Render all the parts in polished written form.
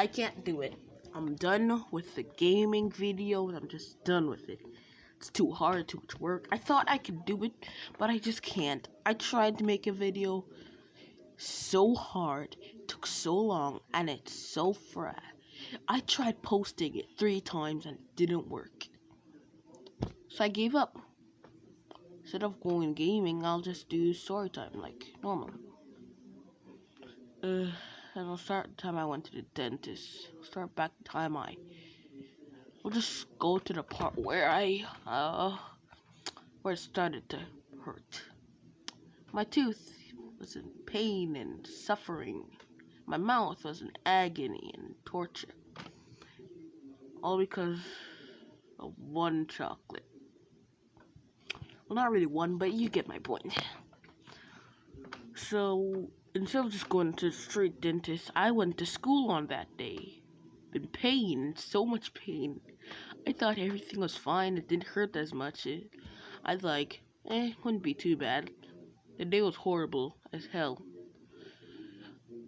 I can't do it. I'm done with the gaming videos. I'm just done with it. It's too hard, too much work. I thought I could do it, but I just can't. I tried to make a video so hard, took so long, and it's so fast. I tried posting it 3 times and it didn't work. So I gave up. Instead of going gaming, I'll just do story time like normal. And I'll start the time I went to the dentist. I'll start back the time we'll just go to the part where where it started to hurt. My tooth was in pain and suffering. My mouth was in agony and torture. All because of one chocolate. Well, not really one, but you get my point. So, instead of just going to the straight dentist, I went to school on that day. In pain, so much pain. I thought everything was fine, it didn't hurt as much. I was like, wouldn't be too bad. The day was horrible as hell.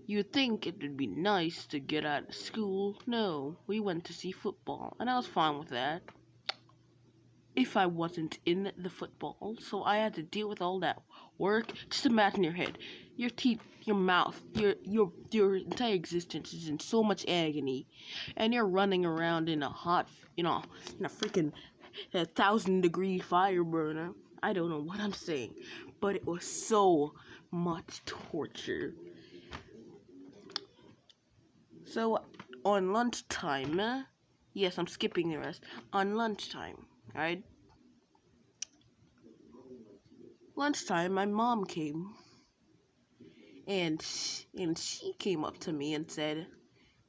You'd think it would be nice to get out of school. No, we went to see football, and I was fine with that. If I wasn't in the football, so I had to deal with all that work. Just imagine your head, your teeth, your mouth, your entire existence is in so much agony, and you're running around in a hot, in a freaking 1,000-degree fire burner. I don't know what I'm saying, but it was so much torture. So on lunchtime, yes, I'm skipping the rest. On lunchtime. Alright? Lunchtime, my mom came, and she came up to me and said,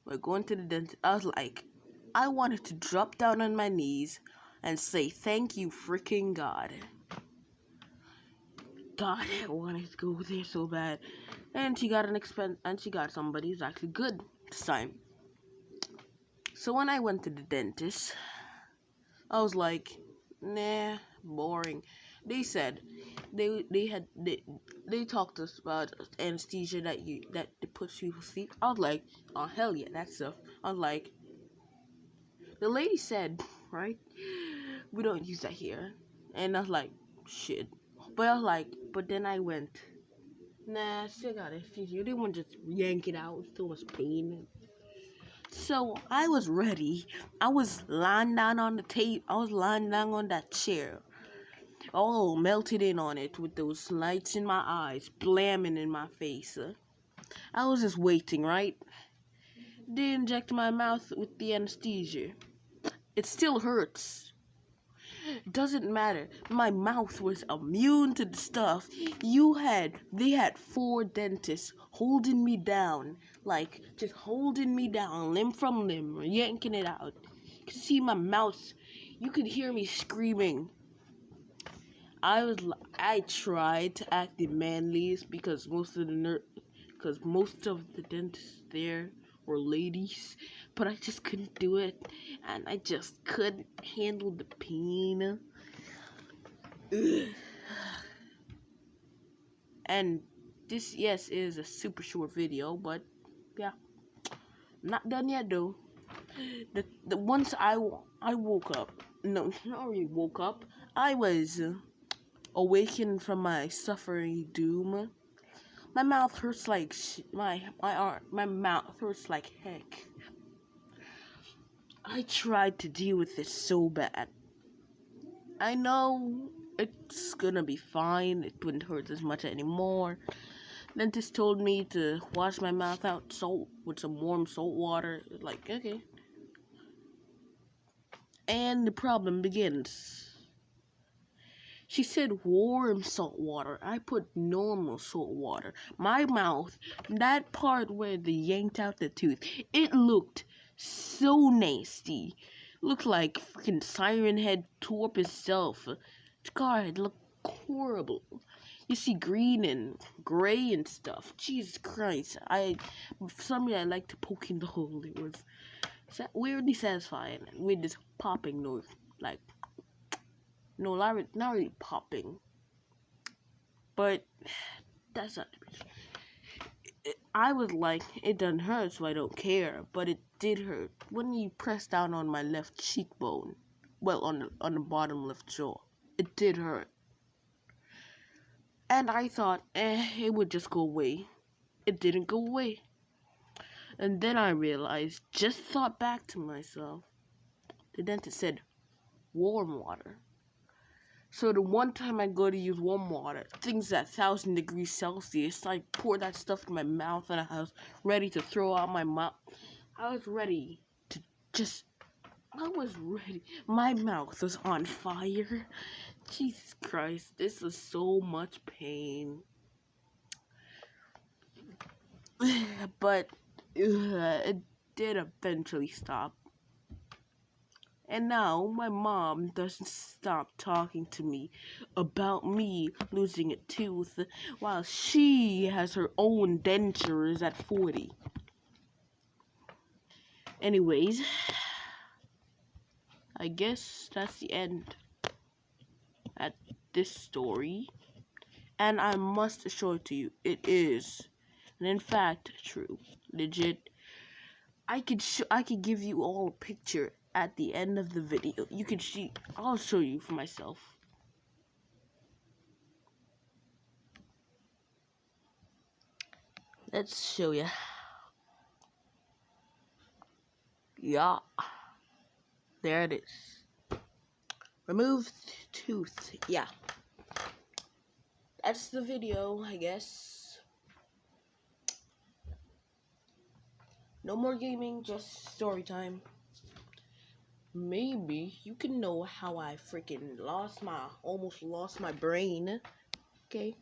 "We're going to the dentist." I was like, I wanted to drop down on my knees and say, "Thank you, freaking God." God, I wanted to go there so bad. And she got she got somebody who's actually good this time. So when I went to the dentist, I was like, nah, boring. They said they talked to us about anesthesia that puts you to sleep. I was like, oh hell yeah, that stuff. I was like, the lady said, right, we don't use that here. And I was like, shit. But I was like, but then I went, nah, still got anesthesia. They wouldn't just yank it out. So much pain. So I was ready. I was lying down on the tape. I was lying down on that chair, all melted in on it with those lights in my eyes, blamming in my face. I was just waiting, right? They inject my mouth with the anesthesia. It still hurts. Doesn't matter. My mouth was immune to the stuff. They had 4 dentists holding me down, like just holding me down, limb from limb, yanking it out. You could see my mouth. You could hear me screaming. I tried to act the manliest because most of the dentists there were ladies, but I just couldn't do it, and I just couldn't handle the pain. Ugh. And this, yes, is a super short video, but yeah, not done yet though. The once I woke up, no, not really woke up. I was awakened from my suffering doom. My mouth hurts like my mouth hurts like heck. I tried to deal with this so bad. I know it's gonna be fine. It wouldn't hurt as much anymore. Dentist told me to wash my mouth out with some warm salt water. Like, okay. And the problem begins. She said warm salt water. I put normal salt water. My mouth, that part where they yanked out the tooth, it looked so nasty. Looked like freaking Siren Head tore up itself. God, it looked horrible. You see green and gray and stuff. Jesus Christ. For some reason, I like to poke in the hole. It was weirdly satisfying with this popping noise. Like, no, not really popping. But that's not. I was like, it doesn't hurt, so I don't care. But it did hurt when he pressed down on my left cheekbone. Well, on the bottom left jaw. It did hurt. And I thought, it would just go away. It didn't go away. And then I realized, just thought back to myself, the dentist said, warm water. So the one time I go to use warm water, things at 1,000 degrees Celsius, I poured that stuff in my mouth and I was ready to throw out my mouth. I was ready to I was ready. My mouth was on fire. Jesus Christ, this is so much pain. But it did eventually stop. And now my mom doesn't stop talking to me about me losing a tooth while she has her own dentures at 40. Anyways, I guess that's the end at this story. And I must assure to you, it is, and in fact, true, legit. I could give you all a picture at the end of the video. You can see. I'll show you for myself. Let's show you. Yeah, there it is. Removed tooth. Yeah, that's the video, I guess. No more gaming, just story time. Maybe you can know how I freaking almost lost my brain. Okay.